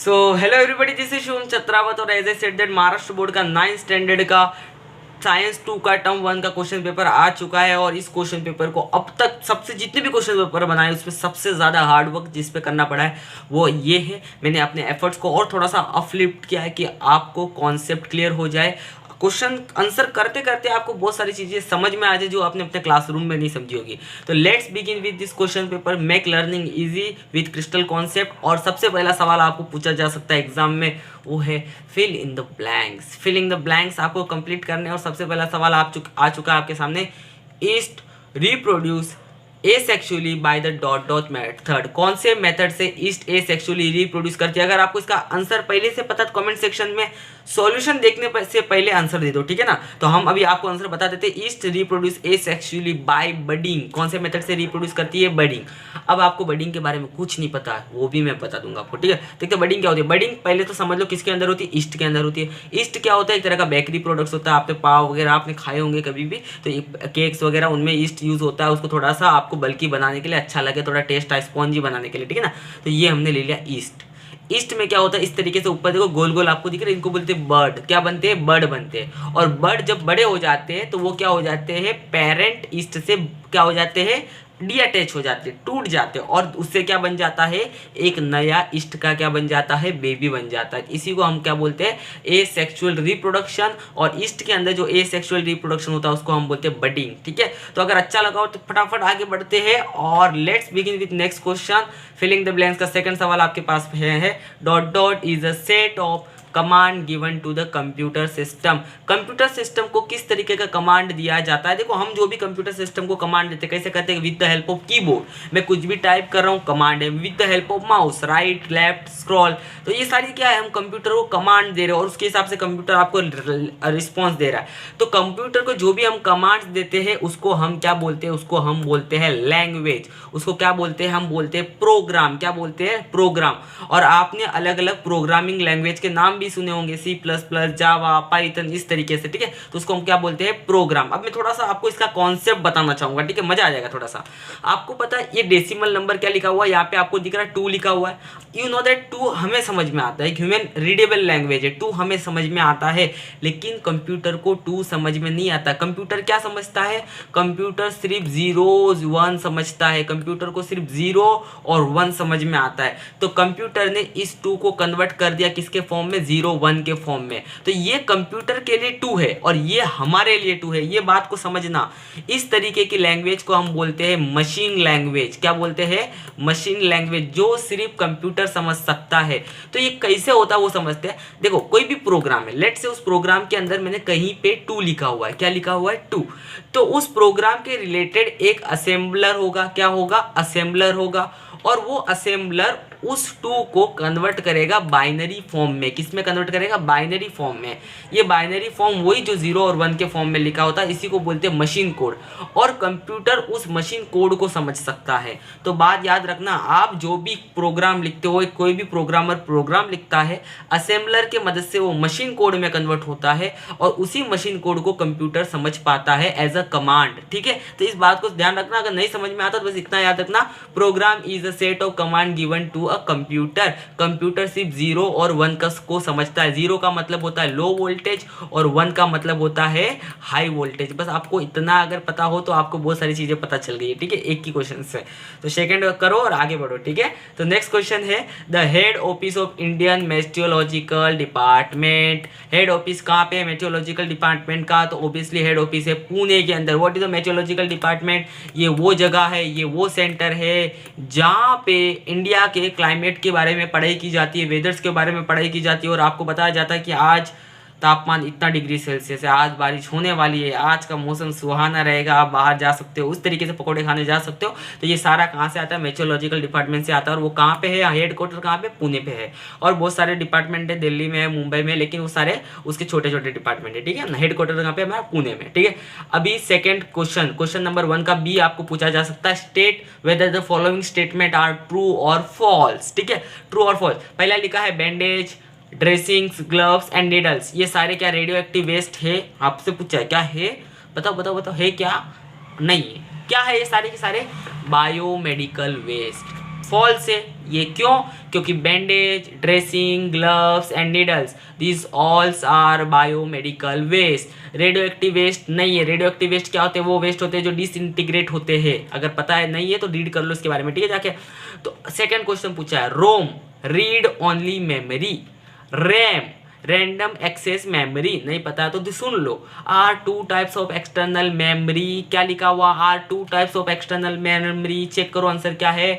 So hello everybody, this is Shubham Chatrawat और as I said that Maharashtra board का 9th standard का science 2 का term 1 का क्वेश्चन पेपर आ चुका है। और इस क्वेश्चन पेपर को अब तक सबसे जितने भी क्वेश्चन पेपर बनाए उसमें सबसे ज़्यादा हार्ड वर्क जिस पे करना पड़ा है वो ये है। मैंने अपने एफर्ट्स को और थोड़ा सा अपलिफ्ट किया है कि आपको कॉन्सेप्ट क्लियर हो जाए, क्वेश्चन आंसर करते करते आपको बहुत सारी चीज़ें समझ में आ जाए जो आपने अपने क्लासरूम में नहीं समझी होगी। तो let's begin with this question paper, make learning easy with crystal concept. और सबसे पहला सवाल आपको पूछा जा सकता है एग्जाम में, वो है fill in the blanks. Fill in the blanks आपको कंप्लीट करने और सबसे पहला सवाल आ चुका है आपके सामने, east reproduce asexually by the dot dot method. कौन से मेथड से ईस्ट एसेक्सुअली रिप्रोड्यूस करती है? अगर आपको इसका आंसर पहले से पता तो कमेंट सेक्शन में सॉल्यूशन देखने से पहले आंसर दे दो, ठीक है ना। तो हम अभी आपको आंसर बता देते हैं, yeast reproduce asexually by budding. कौन से मेथड से रिप्रोड्यूस करती है? बडिंग। अब आपको बडिंग के बारे में कुछ नहीं पता है वो भी मैं बता दूंगा आपको, ठीक है। देखते बडिंग क्या होती है। बडिंग पहले तो समझ लो किसके अंदर होती है? ईस्ट के अंदर होती है। ईस्ट क्या होता है? एक तरह का बेकरी प्रोडक्ट्स होता है। आपने पाव वगैरह आपने खाए होंगे कभी भी, तो केक्स वगैरह उनमें ईस्ट यूज होता है। उसको थोड़ा सा आपको बल्कि बनाने के लिए अच्छा लगे, थोड़ा टेस्ट आए, स्पॉन्जी बनाने के लिए, ठीक है ना। तो ये हमने ले लिया ईस्ट। ईस्ट में क्या होता है? इस तरीके से ऊपर देखो गोल गोल आपको दिख रहा है, इनको बोलते हैं बर्ड। क्या बनते हैं? बर्ड बनते हैं। और बर्ड जब बड़े हो जाते हैं तो वो क्या हो जाते हैं? पेरेंट ईस्ट से क्या हो जाते हैं? डीअटैच हो जाते हैं, टूट जाते हैं। और उससे क्या बन जाता है? एक नया ईस्ट का क्या बन जाता है? बेबी बन जाता है। इसी को हम क्या बोलते हैं? Asexual reproduction. और ईस्ट के अंदर जो एसेक्सुअल रिप्रोडक्शन होता है उसको हम बोलते हैं बडिंग, ठीक है। तो अगर अच्छा लगा हो तो फटाफट आगे बढ़ते हैं और let's begin with next question, filling the blanks का सेकंड सवाल आपके पास है dot dot is a set of command given to the computer system. Computer system को किस तरीके का कमांड दिया जाता है? देखो, हम जो भी कंप्यूटर सिस्टम को कमांड देते हैं कैसे करते हैं? With the help of keyboard. मैं कुछ भी टाइप कर रहा हूँ, कमांड है। With the help of mouse, right left scroll. तो ये सारी क्या है? हम कंप्यूटर को कमांड दे रहे हैं और उसके हिसाब से कंप्यूटर आपको रिस्पॉन्स दे रहा है। तो कंप्यूटर को जो भी हम कमांड्स देते हैं उसको हम क्या बोलते हैं? उसको हम बोलते हैं लैंग्वेज। उसको क्या बोलते हैं? हम बोलते हैं प्रोग्राम। क्या बोलते हैं? प्रोग्राम। और आपने अलग अलग प्रोग्रामिंग लैंग्वेज के नाम भी सुने होंगे, सी प्लस प्लस, जावा, पाइथन, इस तरीके से, ठीक है। तो उसको हम क्या बोलते हैं? प्रोग्राम। अब मैं थोड़ा सा आपको इसका कॉन्सेप्ट बताना चाहूंगा, ठीक है, मजा आ जाएगा थोड़ा सा। आपको पता है ये डेसिमल नंबर क्या लिखा हुआ है? यहाँ पे आपको दिख रहा है 2 लिखा हुआ है। यू नो दैट 2 हमें समझ में आता है, ह्यूमन रीडेबल लैंग्वेज है, 2 हमें समझ में आता है। लेकिन कंप्यूटर को 2 समझ में नहीं आता। कंप्यूटर क्या समझता है? कंप्यूटर सिर्फ 0s 1 समझता है। कंप्यूटर को सिर्फ 0 और 1 समझ में आता है। तो कंप्यूटर ने इस 2 को कन्वर्ट कर दिया किसके फॉर्म में? 0 1 के फॉर्म में। तो ये कंप्यूटर के लिए 2 है और ये हमारे लिए 2 है। ये बात को समझना। इस तरीके की लैंग्वेज को हम बोलते हैं मशीन लैंग्वेज। क्या बोलते हैं? मशीन लैंग्वेज, जो सिर्फ कंप्यूटर समझ सकता है। तो ये कैसे होता है वो समझते हैं। देखो, कोई भी प्रोग्राम है, लेट्स से उस प्रोग्राम के अंदर मैंने कहीं पे 2 लिखा हुआ है। क्या लिखा हुआ है? 2। तो उस प्रोग्राम के रिलेटेड एक असेंबलर होगा। क्या होगा? असेंबलर होगा। और वो असेंबलर उस 2 को कन्वर्ट करेगा बाइनरी फॉर्म में। किस में कन्वर्ट करेगा? बाइनरी फॉर्म में। ये बाइनरी फॉर्म वही जो 0 और 1 के फॉर्म में लिखा होता है, इसी को बोलते हैं मशीन कोड। और कंप्यूटर उस मशीन कोड को समझ सकता है। तो बात याद रखना, आप जो भी प्रोग्राम लिखते हो, कोई भी प्रोग्रामर प्रोग्राम लिखता है, असेंबलर के मदद से वो मशीन कोड में कन्वर्ट होता है और उसी मशीन कोड को कंप्यूटर समझ पाता है एज अ कमांड, ठीक है। तो इस बात को ध्यान रखना। अगर नहीं समझ में आता तो बस इतना याद रखना, program is a set of command given to computer. Computer सिर्फ 0 और 1 को समझता है। 0 का मतलब होता है लो वोल्टेज और 1 का मतलब होता है हाई वोल्टेज। बस आपको इतना अगर पता हो तो आपको बहुत सारी चीजें पता चल गई है, ठीक है, एक ही क्वेश्चन से। तो सेकंड करो और आगे बढ़ो, ठीक है। तो नेक्स्ट क्वेश्चन है, the head office of Indian meteorological department. Head office कहाँ पे है? मेट्रोलॉजिकल डिपार्टमेंट का। तो ऑब्वियसली हेड ऑफिस है पुणे के अंदर। What is the meteorological department? ये वो जगह है, ये वो सेंटर है जहाँ पे इंडिया के क्लाइमेट के बारे में पढ़ाई की जाती है, वेदर्स के बारे में पढ़ाई की जाती है। और आपको बताया जाता है कि आज तापमान इतना डिग्री सेल्सियस है, आज बारिश होने वाली है, आज का मौसम सुहाना रहेगा, आप बाहर जा सकते हो, उस तरीके से पकौड़े खाने जा सकते हो। तो ये सारा कहाँ से आता है? मेट्रोलॉजिकल डिपार्टमेंट से आता है। और वो कहाँ पे है? हेड क्वार्टर कहाँ पे? पुणे पे है। और बहुत सारे डिपार्टमेंट है, दिल्ली में है, मुंबई में, लेकिन वो सारे उसके छोटे छोटे डिपार्टमेंट है, ठीक है। हेड क्वार्टर कहाँ पे? हमारा पुणे में, ठीक है। अभी सेकेंड क्वेश्चन नंबर 1 का बी आपको पूछा जा सकता है, state whether the following statement are true और फॉल्स, ठीक है। ट्रू और फॉल्स। पहला लिखा है bandage, dressings, gloves and needles, ये सारे क्या रेडियो एक्टिव वेस्ट है? आपसे पूछा है क्या है? बताओ बताओ बताओ, है क्या? नहीं है। क्या है ये सारे के सारे? Biomedical waste. फॉल्स है, ये क्यों? क्योंकि bandage, dressing, gloves and needles, this alls are biomedical waste. Radio active waste नहीं है। रेडियो एक्टिव वेस्ट क्या होते हैं? वो वेस्ट होते हैं जो डिसइंटीग्रेट होते हैं। अगर पता है नहीं है तो रीड कर लो इसके बारे में, ठीक है जाके। तो सेकंड क्वेश्चन पूछा है, ROM read only memory, RAM random access memory, नहीं पता है तो सुन लो। Are two types of external memory, क्या लिखा हुआ? Are two types of external memory, check करो आंसर क्या है,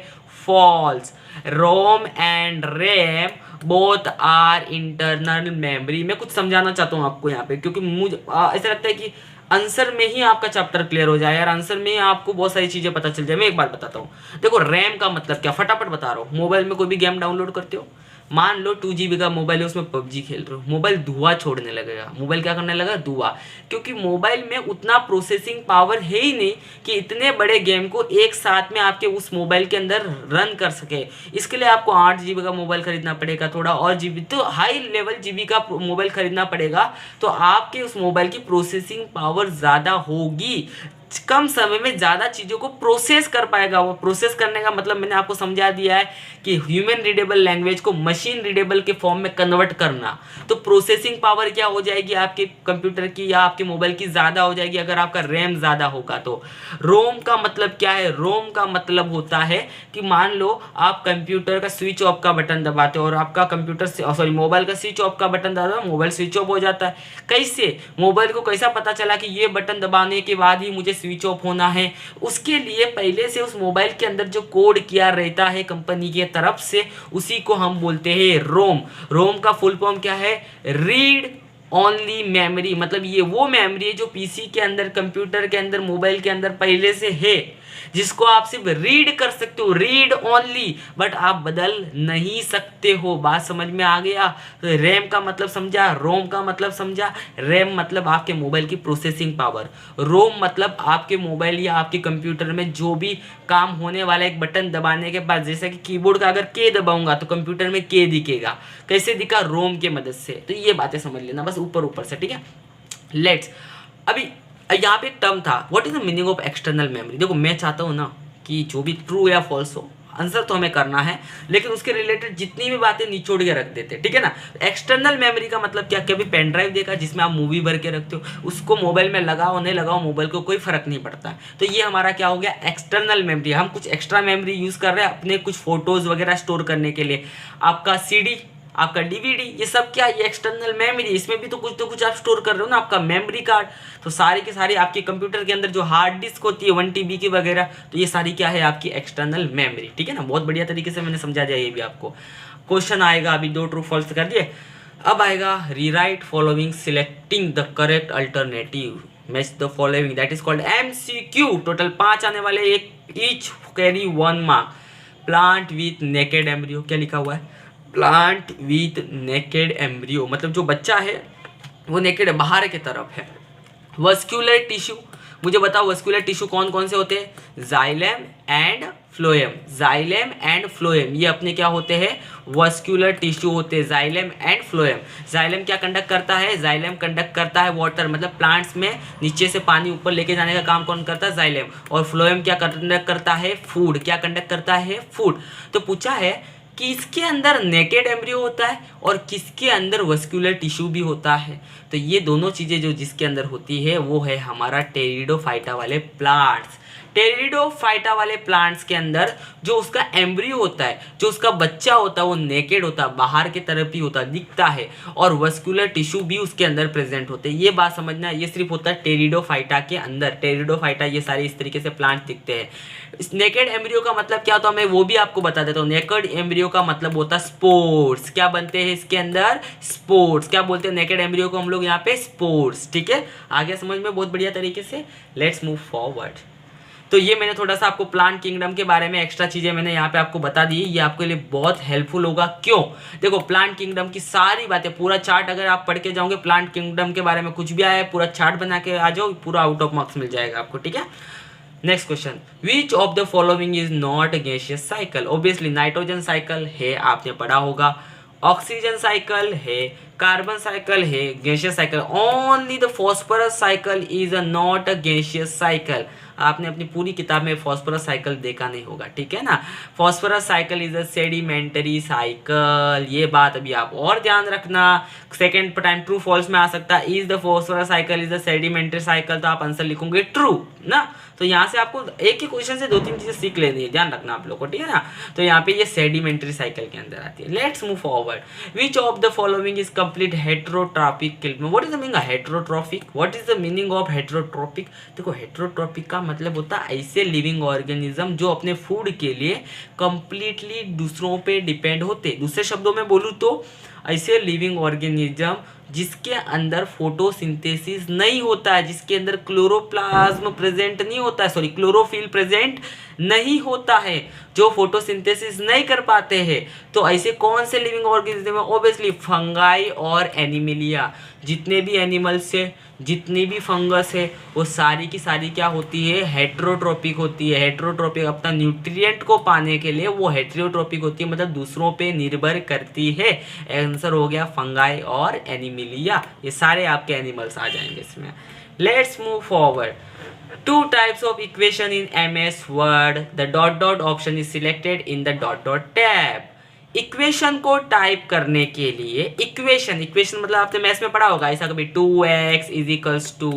false. ROM and RAM both are internal memory. मैं कुछ समझाना चाहता हूँ आपको यहाँ पे, क्योंकि मुझे ऐसा लगता है कि आंसर में ही आपका चैप्टर क्लियर हो जाए यार, आंसर में ही आपको बहुत सारी चीजें पता चल जाए। मैं एक बार बताता हूँ, देखो रैम का मतलब क्या, फटाफट बता रहा हूँ। मोबाइल में कोई भी गेम डाउनलोड करते हो, मान लो 2 GB का मोबाइल है, उसमें पबजी खेल रहे हो, मोबाइल धुआं छोड़ने लगेगा। मोबाइल क्या करने लगा? धुआं। क्योंकि मोबाइल में उतना प्रोसेसिंग पावर है ही नहीं कि इतने बड़े गेम को एक साथ में आपके उस मोबाइल के अंदर रन कर सके। इसके लिए आपको 8 GB का मोबाइल खरीदना पड़ेगा, थोड़ा और जीबी, तो हाई लेवल जीबी का मोबाइल खरीदना पड़ेगा। तो आपके उस मोबाइल की प्रोसेसिंग पावर ज़्यादा होगी, कम समय में ज़्यादा चीज़ों को प्रोसेस कर पाएगा। वो प्रोसेस करने का मतलब मैंने आपको समझा दिया है कि ह्यूमन रीडेबल लैंग्वेज को मशीन रीडेबल के फॉर्म में कन्वर्ट करना। तो प्रोसेसिंग पावर क्या हो जाएगी आपके कंप्यूटर की या आपके मोबाइल की? ज़्यादा हो जाएगी अगर आपका रैम ज़्यादा होगा तो। रोम का मतलब क्या है? रोम का मतलब होता है कि मान लो आप कंप्यूटर का स्विच ऑफ का बटन दबाते हो और आपका कंप्यूटर सॉरी मोबाइल का स्विच ऑफ का बटन दबाते हो, मोबाइल स्विच ऑफ हो जाता है। कैसे? मोबाइल को कैसा पता चला कि ये बटन दबाने के बाद ही मुझे स्विच ऑफ होना है? उसके लिए पहले से उस मोबाइल के अंदर जो कोड किया रहता है कंपनी की तरफ से, उसी को हम बोलते हैं रोम। रोम का फुल फॉर्म क्या है? Read only memory. मतलब ये वो मेमोरी है जो पीसी के अंदर, कंप्यूटर के अंदर, मोबाइल के अंदर पहले से है, जिसको आप सिर्फ रीड कर सकते हो, रीड ओनली, बट आप बदल नहीं सकते हो। बात समझ में आ गया? तो रैम का मतलब समझा, रोम का मतलब समझा। रैम मतलब आपके मोबाइल की प्रोसेसिंग पावर, रोम मतलब आपके मोबाइल या आपके कंप्यूटर में जो भी काम होने वाला, एक बटन दबाने के बाद, जैसे कि कीबोर्ड का अगर के दबाऊंगा तो कंप्यूटर में के दिखेगा, कैसे दिखा? रोम के मदद से। तो ये बातें समझ लेना बस ऊपर ऊपर से, ठीक है। लेट्स अभी यहाँ पे एक टर्म था, what is the meaning of external memory. देखो मैं चाहता हूँ ना कि जो भी ट्रू या फॉल्स हो, आंसर तो हमें करना है, लेकिन उसके रिलेटेड जितनी भी बातें निचोड़ के रख देते, ठीक है ना। एक्सटर्नल मेमोरी का मतलब क्या? कभी पेन ड्राइव देखा जिसमें आप मूवी भर के रखते हो, उसको मोबाइल में लगाओ नहीं लगाओ मोबाइल को कोई फर्क नहीं पड़ता। तो ये हमारा क्या हो गया? External memory. हम कुछ एक्स्ट्रा मेमोरी यूज कर रहे हैं अपने कुछ फोटोज वगैरह स्टोर करने के लिए। आपका सीडी, आपका डीवीडी, ये सब क्या? ये एक्सटर्नल मेमोरी। इसमें भी तो कुछ आप स्टोर कर रहे हो ना, आपका मेमोरी कार्ड। तो सारी के सारी आपके कंप्यूटर के अंदर जो हार्ड डिस्क होती है 1 TB की वगैरह, तो ये सारी क्या है? आपकी एक्सटर्नल मेमोरी, ठीक है ना। बहुत बढ़िया तरीके से मैंने समझा दिया ये भी आपको। क्वेश्चन आएगा, अभी 2 ट्रू फॉल्स कर दिए, अब आएगा rewrite following selecting the correct alternative, match the following, that is called MCQ। Total 5 आने वाले, एक each carry 1 mark. Plant with naked embryo, क्या लिखा हुआ है? प्लांट विथ नेकेड एम्ब्रियो मतलब जो बच्चा है वो नेकेड है, बाहर के तरफ है। वस्क्यूलर टिश्यू, मुझे बताओ वस्क्यूलर टिश्यू कौन कौन से होते हैं? Xylem and phloem. Xylem and phloem ये अपने क्या होते हैं? वस्क्यूलर टिश्यू होते हैं, जाइलम एंड फ्लोएम। जाइलम क्या कंडक्ट करता है? जाइलम कंडक्ट करता है वाटर, मतलब प्लांट्स में नीचे से पानी ऊपर लेके जाने का काम कौन करता है? जाइलम। और फ्लोएम क्या कंडक्ट करता है? फूड। क्या कंडक्ट करता है? फूड। तो पूछा है कि इसके अंदर नेकेड एम्ब्रियो होता है और किसके अंदर वस्क्यूलर टिश्यू भी होता है। तो ये दोनों चीज़ें जो जिसके अंदर होती है वो है हमारा टेरिडोफाइटा वाले प्लांट्स। टेरिडोफाइटा वाले प्लांट्स के अंदर जो उसका एम्ब्रियो होता है, जो उसका बच्चा होता है, वो नेकेड होता है, बाहर की तरफ ही होता दिखता है, और वस्कुलर टिश्यू भी उसके अंदर प्रेजेंट होते हैं। ये बात समझना, ये सिर्फ होता है टेरिडोफाइटा के अंदर। टेरिडोफाइटा ये सारे इस तरीके से प्लांट दिखते हैं। इस नेकेड एम्ब्रियो का मतलब क्या होता है मैं वो भी आपको बता देता हूँ। नेकेड एम्ब्रियो का मतलब होता है स्पोर्स। क्या बनते हैं इसके अंदर? स्पोर्स। क्या बोलते हैं नेकेड एम्ब्रियो को हम लोग यहाँ पे? स्पोर्स। ठीक है, आगे समझ में बहुत बढ़िया तरीके से। Let's move forward. तो ये मैंने थोड़ा सा आपको प्लांट किंगडम के बारे में एक्स्ट्रा चीज़ें मैंने यहाँ पे आपको बता दी। ये आपके लिए बहुत हेल्पफुल होगा। क्यों? देखो प्लांट किंगडम की सारी बातें, पूरा चार्ट अगर आप पढ़ के जाओगे, प्लांट किंगडम के बारे में कुछ भी आया है पूरा चार्ट बना के आ जाओ, पूरा आउट ऑफ मार्क्स मिल जाएगा आपको। ठीक है, next question, which of the following is not gaseous cycle? Obviously nitrogen cycle है, आपने पढ़ा होगा। ऑक्सीजन साइकिल है, कार्बन साइकिल है, gaseous cycle. Only the phosphorus cycle is a not a gaseous cycle. आपने अपनी पूरी किताब में फॉस्फोरस साइकिल देखा नहीं होगा, ठीक है ना। Phosphorus cycle is a sedimentary cycle, ये बात अभी आप और ध्यान रखना। सेकेंड टाइम ट्रू फॉल्स में आ सकता है, is the phosphorus cycle is a sedimentary cycle, तो आप आंसर लिखोगे ट्रू ना। तो यहाँ से आपको एक ही क्वेश्चन से 2-3 चीजें सीख लेनी है, ध्यान रखना आप लोग को, ठीक है ना। तो यहाँ पे ये सेडिमेंटरी साइकिल के अंदर आती है। Let's move forward. Which of the following is complete heterotrophic film. What is the meaning heterotrophic, what is the meaning of heterotrophic. देखो हेटेरोट्रॉपिक का मतलब होता है ऐसे लिविंग ऑर्गेनिज्म जो अपने फूड के लिए कंप्लीटली दूसरों पे डिपेंड होते। दूसरे शब्दों में बोलूँ तो ऐसे लिविंग ऑर्गेनिज्म जिसके अंदर फोटोसिंथेसिस नहीं होता है, जिसके अंदर क्लोरोप्लाज्म प्रेजेंट नहीं होता है, सॉरी क्लोरोफिल प्रेजेंट नहीं होता है, जो फोटोसिंथेसिस नहीं कर पाते हैं। तो ऐसे कौन से लिविंग ऑर्गेनिज्म है? ऑब्वियसली फंगाई और एनिमिलिया। जितने भी एनिमल्स है, जितनी भी फंगस है, वो सारी की सारी क्या होती है? हेटेरोट्रॉपिक होती है। हेटेरोट्रॉपिक अपना न्यूट्रिएंट को पाने के लिए वो हेटेरोट्रॉपिक होती है, मतलब दूसरों पे निर्भर करती है। आंसर हो गया फंगाई और एनिमिलिया, ये सारे आपके एनिमल्स आ जाएंगे इसमें। Let's move forward. Two types of equation in MS Word. The dot dot option is selected in the dot dot tab. Equation को टाइप करने के लिए इक्वेशन मतलब आपने मैथ्स में पढ़ा होगा, ऐसा कभी 2x इज इक्वल्स टू,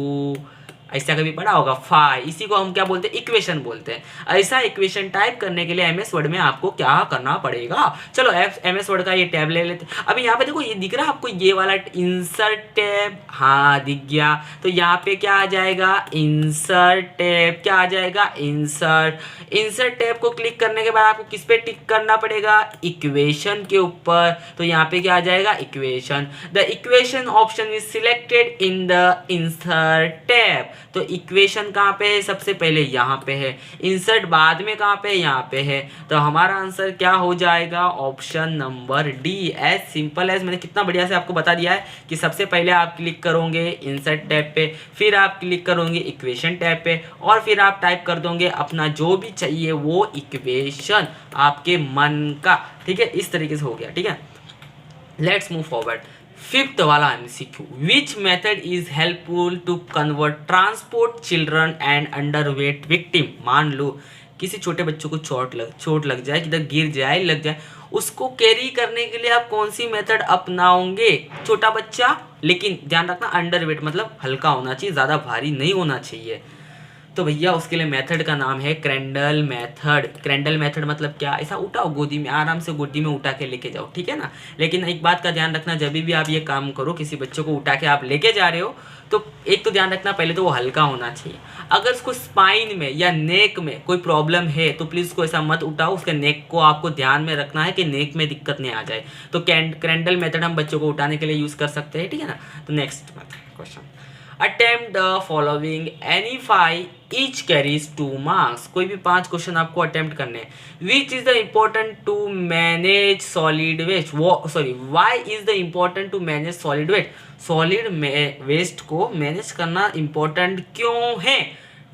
ऐसा कभी पढ़ा होगा 5, इसी को हम क्या बोलते हैं? इक्वेशन बोलते हैं। ऐसा इक्वेशन टाइप करने के लिए एमएस वर्ड में आपको क्या करना पड़ेगा? चलो एमएस वर्ड का ये टैब ले लेते हैं। अभी यहाँ पे देखो, ये दिख रहा है आपको ये वाला इंसर्ट टैब, हाँ दिख गया। तो यहाँ पे क्या आ जाएगा? Insert tab. क्या आ जाएगा? इंसर्ट टैब को क्लिक करने के बाद आपको किस पे टिक करना पड़ेगा? इक्वेशन के ऊपर। तो यहाँ पे क्या आ जाएगा? Equation. The equation option is selected in the insert tab. तो इक्वेशन कहाँ पे है? सबसे पहले यहाँ पे है। इंसर्ट बाद में कहाँ पे है? यहाँ पे है। तो हमारा आंसर क्या हो जाएगा? Option number D. As simple as, मैंने कितना बढ़िया से आपको बता दिया है कि सबसे पहले आप क्लिक करोगे इंसर्ट टैब पे, फिर आप क्लिक करोगे इक्वेशन टैब पे, और फिर आप टाइप कर दोगे अपना जो भी चाहिए वो इक्वेशन आपके मन का, ठीक है। इस तरीके से हो गया, ठीक है। Let's move forward. फिफ्थ वाला MCQ, which method is helpful to convert transport children and underweight victim. मान लो किसी छोटे बच्चों को चोट लग जाए, किधर गिर जाए, लग जाए, उसको कैरी करने के लिए आप कौन सी मेथड अपनाओगे? छोटा बच्चा, लेकिन ध्यान रखना अंडरवेट मतलब हल्का होना चाहिए, ज़्यादा भारी नहीं होना चाहिए। तो भैया उसके लिए मेथड का नाम है क्रेंडल मेथड। क्रेंडल मेथड मतलब क्या? ऐसा उठाओ गोदी में, आराम से गोदी में उठा के लेके जाओ, ठीक है ना। लेकिन एक बात का ध्यान रखना, जब भी आप ये काम करो, किसी बच्चों को उठा के आप लेके जा रहे हो, तो एक तो ध्यान रखना, पहले तो वो हल्का होना चाहिए। अगर उसको स्पाइन में या नेक में कोई प्रॉब्लम है तो प्लीज़ उसको ऐसा मत उठाओ। उसके नेक को आपको ध्यान में रखना है कि नेक में दिक्कत नहीं आ जाए। तो क्रेंडल मेथड हम बच्चों को उठाने के लिए यूज़ कर सकते हैं, ठीक है ना। तो next question, attempt the following any 5 each carries 2 marks. कोई भी 5 क्वेश्चन आपको अटेम्प्ट करने हैं। Which is the important to manage solid waste, why is the important to manage solid waste. Solid waste को मैनेज करना इम्पोर्टेंट क्यों है?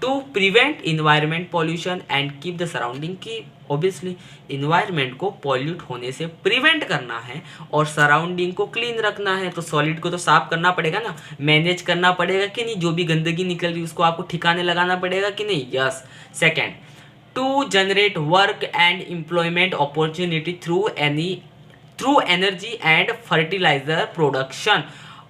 To prevent environment pollution and keep the surrounding की। ऑब्वियसली इन्वायरमेंट को pollute होने से prevent करना है और सराउंडिंग को क्लीन रखना है। तो सॉलिड को तो साफ करना पड़ेगा ना, मैनेज करना पड़ेगा कि नहीं, जो भी गंदगी निकल रही है उसको आपको ठिकाने लगाना पड़ेगा कि नहीं। Yes. Second, to generate work and employment opportunity through energy and fertiliser production.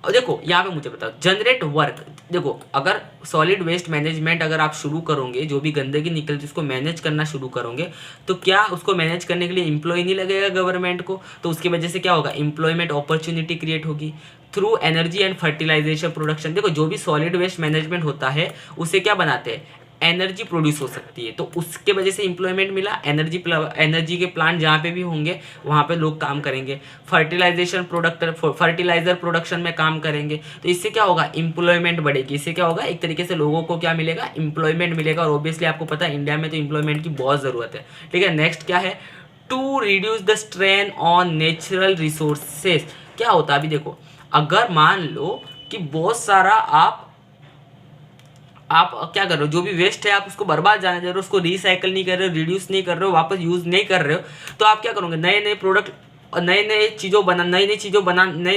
और देखो यहाँ पे मुझे बताओ, जनरेट वर्क, देखो अगर सॉलिड वेस्ट मैनेजमेंट अगर आप शुरू करोगे, जो भी गंदगी निकलती है उसको मैनेज करना शुरू करोगे, तो क्या उसको मैनेज करने के लिए एम्प्लॉय नहीं लगेगा गवर्नमेंट को? तो उसकी वजह से क्या होगा? एम्प्लॉयमेंट अपॉर्चुनिटी क्रिएट होगी through energy and fertilisation production. देखो जो भी सॉलिड वेस्ट मैनेजमेंट होता है उसे क्या बनाते हैं? एनर्जी प्रोड्यूस हो सकती है, तो उसके वजह से एम्प्लॉयमेंट मिला। एनर्जी के प्लांट जहाँ पे भी होंगे वहाँ पे लोग काम करेंगे। फर्टिलाइजर प्रोडक्शन में काम करेंगे, तो इससे क्या होगा? एम्प्लॉयमेंट बढ़ेगी। इससे क्या होगा? एक तरीके से लोगों को क्या मिलेगा? एम्प्लॉयमेंट मिलेगा। और ऑब्वियसली आपको पता है इंडिया में तो एम्प्लॉयमेंट की बहुत ज़रूरत है, ठीक है। नेक्स्ट क्या है? To reduce the strain on natural resources. क्या होता है? अभी देखो, अगर मान लो कि बहुत सारा आप क्या कर रहे हो, जो भी वेस्ट है आप उसको बर्बाद जाने दे रहे हो, उसको रिसाइकल नहीं कर रहे हो, रिड्यूस नहीं कर रहे हो, वापस यूज़ नहीं कर रहे हो, तो आप क्या करोगे? नए नए प्रोडक्ट और नए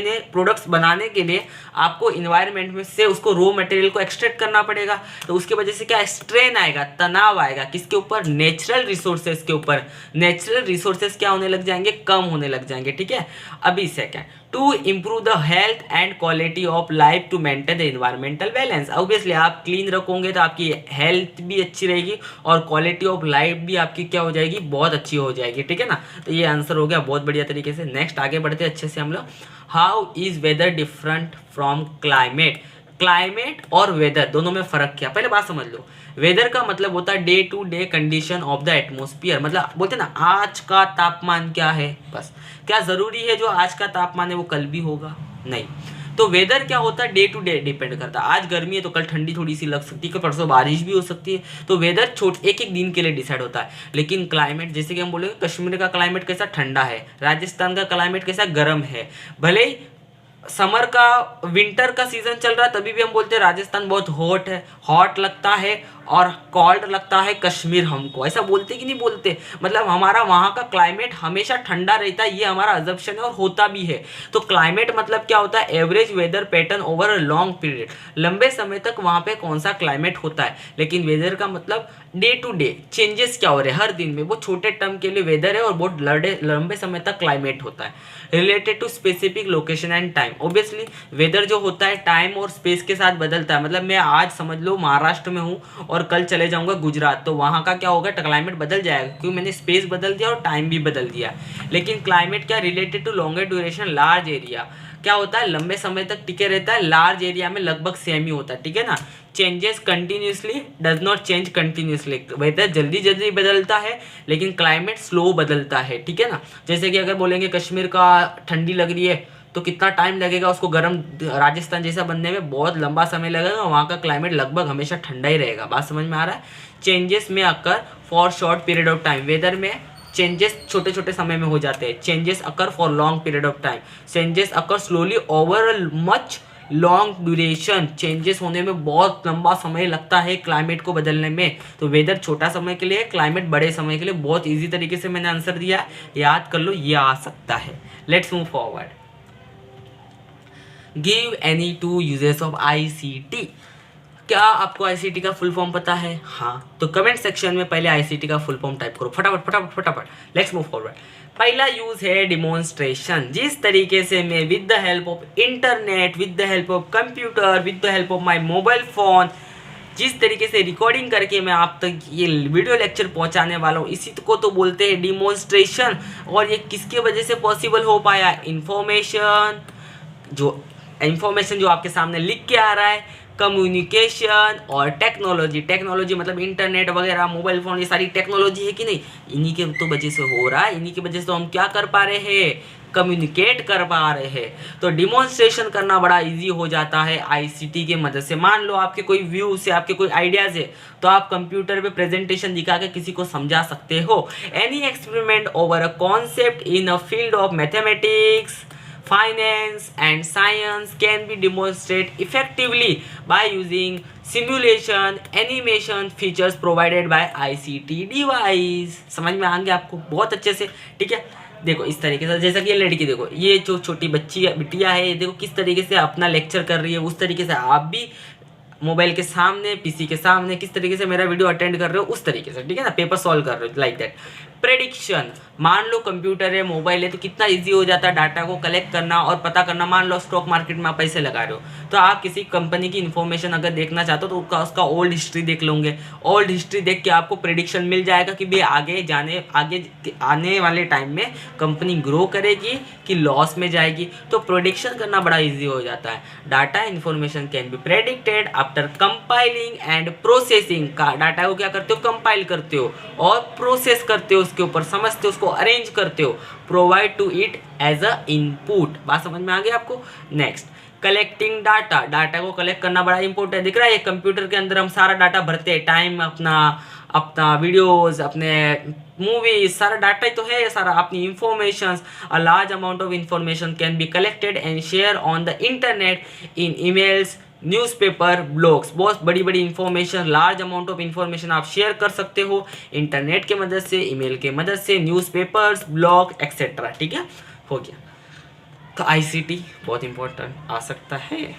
नए प्रोडक्ट्स बनाने के लिए आपको इन्वायरमेंट में से उसको रॉ मटेरियल को एक्सट्रैक्ट करना पड़ेगा। तो उसके वजह से क्या स्ट्रेन आएगा, तनाव आएगा, किसके ऊपर, नेचुरल रिसोर्सेज के ऊपर। नेचुरल रिसोर्सेज क्या होने लग जाएंगे, कम होने लग जाएंगे, ठीक है। अभी second, to improve the health and quality of life to maintain the environmental balance. Obviously आप क्लीन रखोगे तो आपकी हेल्थ भी अच्छी रहेगी और क्वालिटी ऑफ लाइफ भी आपकी क्या हो जाएगी, बहुत अच्छी हो जाएगी, ठीक है ना। तो ये आंसर हो गया बहुत बढ़िया तरीके से। नेक्स्ट आगे बढ़ते अच्छे से हम लोग। How is whether different from climate. Climate और वेदर दोनों में फर्क क्या, पहले बात समझ लो। वेदर का मतलब होता है day to day condition of the atmosphere, मतलब बोलते हैं ना आज का तापमान क्या है, बस। क्या ज़रूरी है जो आज का तापमान है वो कल भी होगा, नहीं। तो वेदर क्या होता है, डे टू डे डिपेंड करता है। आज गर्मी है तो कल ठंडी थोड़ी सी लग सकती है, परसों बारिश भी हो सकती है। तो वेदर एक एक दिन के लिए डिसाइड होता है। लेकिन क्लाइमेट, जैसे कि हम बोलेंगे कश्मीर का क्लाइमेट कैसा, ठंडा है। राजस्थान का क्लाइमेट कैसा, गर्म है। भले ही समर का, विंटर का सीजन चल रहा है तभी भी हम बोलते हैं राजस्थान बहुत हॉट है, हॉट लगता है और कोल्ड लगता है कश्मीर हमको, ऐसा बोलते कि नहीं बोलते। मतलब हमारा वहाँ का क्लाइमेट हमेशा ठंडा रहता है, ये हमारा अजम्पशन है और होता भी है। तो क्लाइमेट मतलब क्या होता है, average weather pattern over a long period, लंबे समय तक वहाँ पे कौन सा क्लाइमेट होता है। लेकिन वेदर का मतलब डे टू डे चेंजेस क्या हो रहे हैं हर दिन में, वो छोटे टर्म के लिए वेदर है और बहुत लंबे समय तक क्लाइमेट होता है। Related to specific location and time, obviously weather जो होता है टाइम और स्पेस के साथ बदलता है। मतलब मैं आज समझ लो महाराष्ट्र में हूँ और कल चले जाऊँगा गुजरात, तो वहाँ का क्या होगा, क्लाइमेट बदल जाएगा क्योंकि मैंने स्पेस बदल दिया और टाइम भी बदल दिया। लेकिन क्लाइमेट क्या, related to longer duration large area, क्या होता है लंबे समय तक टिके रहता है, लार्ज एरिया में लगभग सेम ही होता है, ठीक है ना। Changes continuously, does not change continuously, weather जल्दी जल्दी बदलता है लेकिन क्लाइमेट स्लो बदलता है, ठीक है ना। जैसे कि अगर बोलेंगे कश्मीर का ठंडी लग रही है तो कितना टाइम लगेगा उसको गर्म राजस्थान जैसा बनने में, बहुत लंबा समय लगेगा। वहाँ का क्लाइमेट लगभग हमेशा ठंडा ही रहेगा। बात समझ में आ रहा है। चेंजेस में occur for short period of time, weather में चेंजेस छोटे छोटे समय में हो जाते हैं। Changes occur for long period of time, changes occur slowly over much long duration, changes होने में बहुत लंबा समय लगता है क्लाइमेट को बदलने में। तो वेदर छोटा समय के लिए, क्लाइमेट बड़े समय के लिए। बहुत इजी तरीके से मैंने आंसर दिया, याद कर लो, ये आ सकता है। Let's move forward. Give any two uses of ICT। क्या आपको ICT का फुल फॉर्म पता है? हाँ, तो कमेंट सेक्शन में पहले ICT का फुल फॉर्म टाइप करो फटाफट फटाफट फटाफट। Let's move forward. पहला यूज है डिमॉन्स्ट्रेशन। जिस तरीके से मैं with the help of internet, with the help of computer, with the help of my mobile phone, जिस तरीके से रिकॉर्डिंग करके मैं आप तक ये वीडियो लेक्चर पहुंचाने वाला हूँ, इसी को तो बोलते हैं डिमॉन्स्ट्रेशन। और ये किसके वजह से पॉसिबल हो पाया? इंफॉर्मेशन जो आपके सामने लिख के आ रहा है, कम्युनिकेशन और टेक्नोलॉजी। टेक्नोलॉजी मतलब इंटरनेट वगैरह, मोबाइल फोन, ये सारी टेक्नोलॉजी है कि नहीं, इन्हीं के तो वजह से हो रहा है। इन्हीं की वजह से तो हम क्या कर पा रहे हैं, कम्युनिकेट कर पा रहे हैं। तो डिमॉन्स्ट्रेशन करना बड़ा इजी हो जाता है ICT की मदद से। मान लो आपके कोई व्यूज है, आपके कोई आइडियाज है, तो आप कंप्यूटर पे प्रेजेंटेशन दिखा के किसी को समझा सकते हो। Any experiment over a concept in a field of mathematics, finance and science can be demonstrated effectively by using simulation, animation features provided by ICT device। समझ में आएंगे आपको बहुत अच्छे से, ठीक है। देखो इस तरीके से, जैसा कि ये लड़की, देखो ये जो छोटी बच्ची बिटिया है, देखो किस तरीके से अपना लेक्चर कर रही है, उस तरीके से आप भी मोबाइल के सामने, PC के सामने किस तरीके से मेरा वीडियो अटेंड कर रहे हो, उस तरीके से, ठीक है ना। पेपर सॉल्व कर रहे हो लाइक दैट। प्रेडिक्शन, मान लो कंप्यूटर है, मोबाइल है, तो कितना इजी हो जाता है डाटा को कलेक्ट करना और पता करना। मान लो स्टॉक मार्केट में आप पैसे लगा रहे हो, तो आप किसी कंपनी की इन्फॉर्मेशन अगर देखना चाहते हो तो उसका ओल्ड हिस्ट्री देख लोगे। ओल्ड हिस्ट्री देख के आपको प्रेडिक्शन मिल जाएगा कि भाई आगे आने वाले टाइम में कंपनी ग्रो करेगी कि लॉस में जाएगी। तो प्रेडिक्शन करना बड़ा ईजी हो जाता है। Data information can be predicted after compiling and processing. का डाटा को क्या करते हो, कंपाइल करते हो और प्रोसेस करते हो, उसके ऊपर समझते हो, उसको अरेंज करते हो, provide to it as a input. बात समझ में आ गई आपको। Next, collecting data. डाटा को कलेक्ट करना बड़ा इंपॉर्टेंट है। दिख रहा है ये कंप्यूटर के अंदर हम सारा डाटा भरते हैं, टाइम अपना वीडियोस, अपने मूवीज, सारा डाटा ही तो है सारा, अपनी information. A large amount of information can be collected and share on the internet in emails, newspaper, blogs. बहुत बड़ी बड़ी information, large amount of information आप शेयर कर सकते हो इंटरनेट के मदद से, ईमेल के मदद से, न्यूज़पेपर्स, ब्लॉग एक्सेट्रा, ठीक है। हो गया। तो आईसीटी बहुत इंपॉर्टेंट आ सकता है।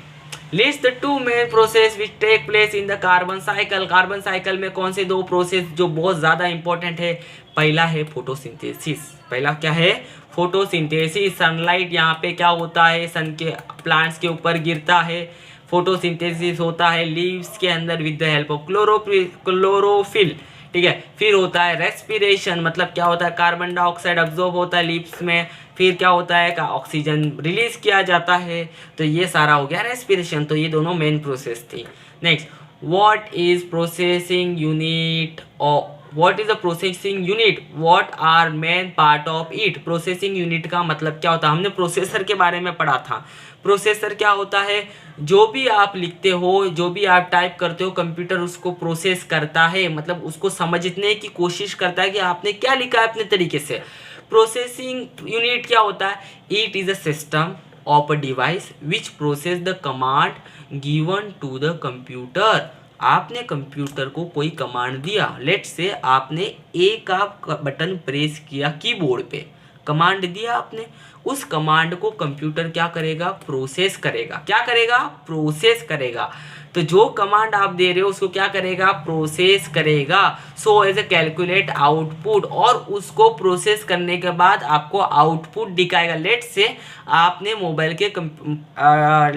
List the two main process which take place in the carbon cycle. Carbon cycle में कौन से दो प्रोसेस जो बहुत ज़्यादा इंपॉर्टेंट है? पहला है फोटोसिंथेसिस। पहला क्या है? फोटोसिंथेसिस। सनलाइट यहाँ पे क्या होता है, सन के प्लांट्स के ऊपर गिरता है, फोटोसिंथेसिस होता है लीव्स के अंदर with the help of chlorophyll. ठीक है, फिर होता है रेस्पिरेशन, मतलब क्या होता है, कार्बन डाइऑक्साइड अब्जॉर्ब होता है लीव्स में, फिर क्या होता है, ऑक्सीजन रिलीज किया जाता है। तो ये सारा हो गया रेस्पिरेशन। तो ये दोनों मेन प्रोसेस थी। Next, what is processing unit और what is the processing unit, what are main part of it. Processing unit का मतलब क्या होता है? हमने प्रोसेसर के बारे में पढ़ा था। प्रोसेसर क्या होता है? जो भी आप लिखते हो, जो भी आप टाइप करते हो, कंप्यूटर उसको प्रोसेस करता है, मतलब उसको समझने की कोशिश करता है कि आपने क्या लिखा है अपने तरीके से। प्रोसेसिंग यूनिट क्या होता है? It is a system of a device which process the command given to the computer. आपने कंप्यूटर को कोई कमांड दिया, लेट्स से आपने ए का बटन प्रेस किया कीबोर्ड पे, कमांड दिया आपने, उस कमांड को कंप्यूटर क्या करेगा? प्रोसेस करेगा। क्या करेगा? प्रोसेस करेगा। तो जो कमांड आप दे रहे हो उसको क्या करेगा? प्रोसेस करेगा। So as a calculate output, और उसको प्रोसेस करने के बाद आपको आउटपुट दिखाएगा। लेट से आपने मोबाइल के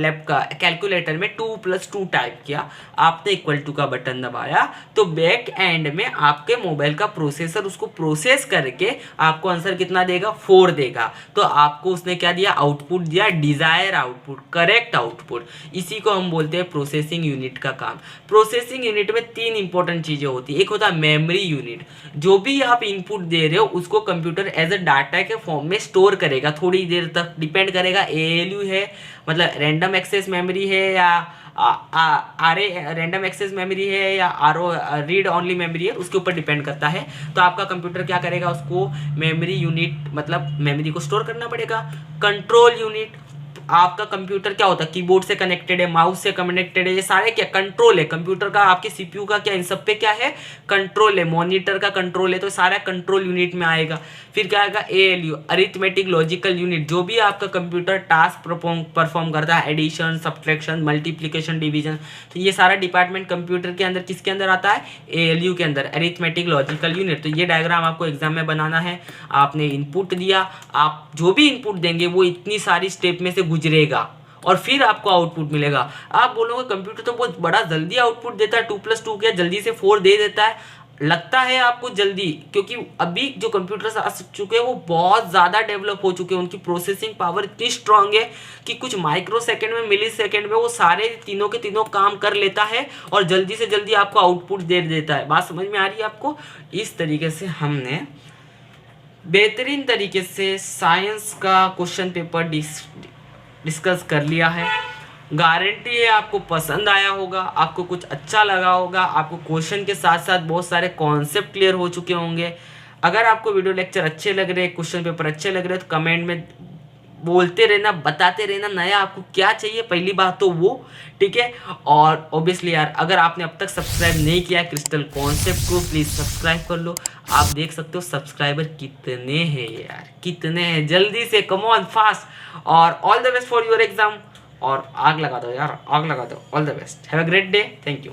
लैप का कैलकुलेटर में 2+2 टाइप किया, आपने इक्वल टू का बटन दबाया, तो बैक एंड में आपके मोबाइल का प्रोसेसर उसको प्रोसेस करके आपको आंसर कितना देगा? 4 देगा। तो आपको उसने क्या दिया? आउटपुट दिया, डिजायर आउटपुट, करेक्ट आउटपुट। इसी को हम बोलते हैं प्रोसेसिंग यूनिट का काम। प्रोसेसिंग यूनिट में 3 इंपॉर्टेंट चीजें होती है। एक होता है मेमोरी यूनिट, जो भी आप इनपुट दे रहे हो उसको कंप्यूटर एज अ डाटा के फॉर्म में स्टोर करेगा थोड़ी देर तक, डिपेंड करेगा एएलयू है, मतलब रैंडम एक्सेस मेमोरी है, या रैंडम एक्सेस मेमोरी है, या आरओ रीड ओनली मेमोरी है, उसके ऊपर डिपेंड करता है। तो आपका कंप्यूटर क्या करेगा? उसको मेमोरी यूनिट, मतलब मेमोरी को स्टोर करना पड़ेगा। कंट्रोल यूनिट, आपका कंप्यूटर क्या होता है? कीबोर्ड से कनेक्टेड है, माउस से कनेक्टेड है, ये सारे क्या? कंट्रोल है कंप्यूटर का, आपके सीपीयू का क्या? इन सब पे क्या है? कंट्रोल है। मॉनिटर का कंट्रोल है, तो सारा कंट्रोल यूनिट में आएगा। फिर क्या आएगा? एएलयू, अरिथमेटिक लॉजिकल यूनिट, जो भी आपका कंप्यूटर टास्क परफॉर्म करता है, एडिशन, सब्ट्रैक्शन, मल्टीप्लिकेशन, डिवीजन, तो ये सारा डिपार्टमेंट कंप्यूटर के अंदर किसके अंदर आता है? एएलयू के अंदर, अरिथमेटिक लॉजिकल यूनिट। तो ये डायग्राम आपको एग्जाम में बनाना है। आपने इनपुट दिया, आप जो भी इनपुट देंगे वो इतनी सारी स्टेप में से गुजरेगा और फिर आपको आउटपुट मिलेगा। आप बोलोगे कंप्यूटर तो बहुत बड़ा जल्दी आउटपुट देता है, 2+2 क्या जल्दी से 4 दे देता है। लगता है आपको जल्दी, क्योंकि अभी जो कंप्यूटर्स आ चुके हैं वो बहुत ज़्यादा डेवलप हो चुके हैं, उनकी प्रोसेसिंग पावर इतनी स्ट्रांग है कि कुछ माइक्रो सेकेंड में, मिली सेकेंड में वो सारे तीनों के तीनों काम कर लेता है और जल्दी से जल्दी आपको आउटपुट दे देता है। बात समझ में आ रही है आपको? इस तरीके से हमने बेहतरीन तरीके से साइंस का क्वेश्चन पेपर डिस्कस कर लिया है। गारंटी है आपको पसंद आया होगा, आपको कुछ अच्छा लगा होगा, आपको क्वेश्चन के साथ साथ बहुत सारे कॉन्सेप्ट क्लियर हो चुके होंगे। अगर आपको वीडियो लेक्चर अच्छे लग रहे हैं, क्वेश्चन पेपर अच्छे लग रहे हैं, तो कमेंट में बोलते रहना, बताते रहना नया आपको क्या चाहिए, पहली बात तो वो, ठीक है। और ऑब्वियसली यार, अगर आपने अब तक सब्सक्राइब नहीं किया क्रिस्टल कॉन्सेप्ट को, प्लीज़ सब्सक्राइब कर लो। आप देख सकते हो सब्सक्राइबर कितने हैं यार, कितने हैं, जल्दी से, कम ऑन फास्ट। और all the best for your exam. और आग लगा दो यार, आग लगा दो। All the best, have a great day, thank you.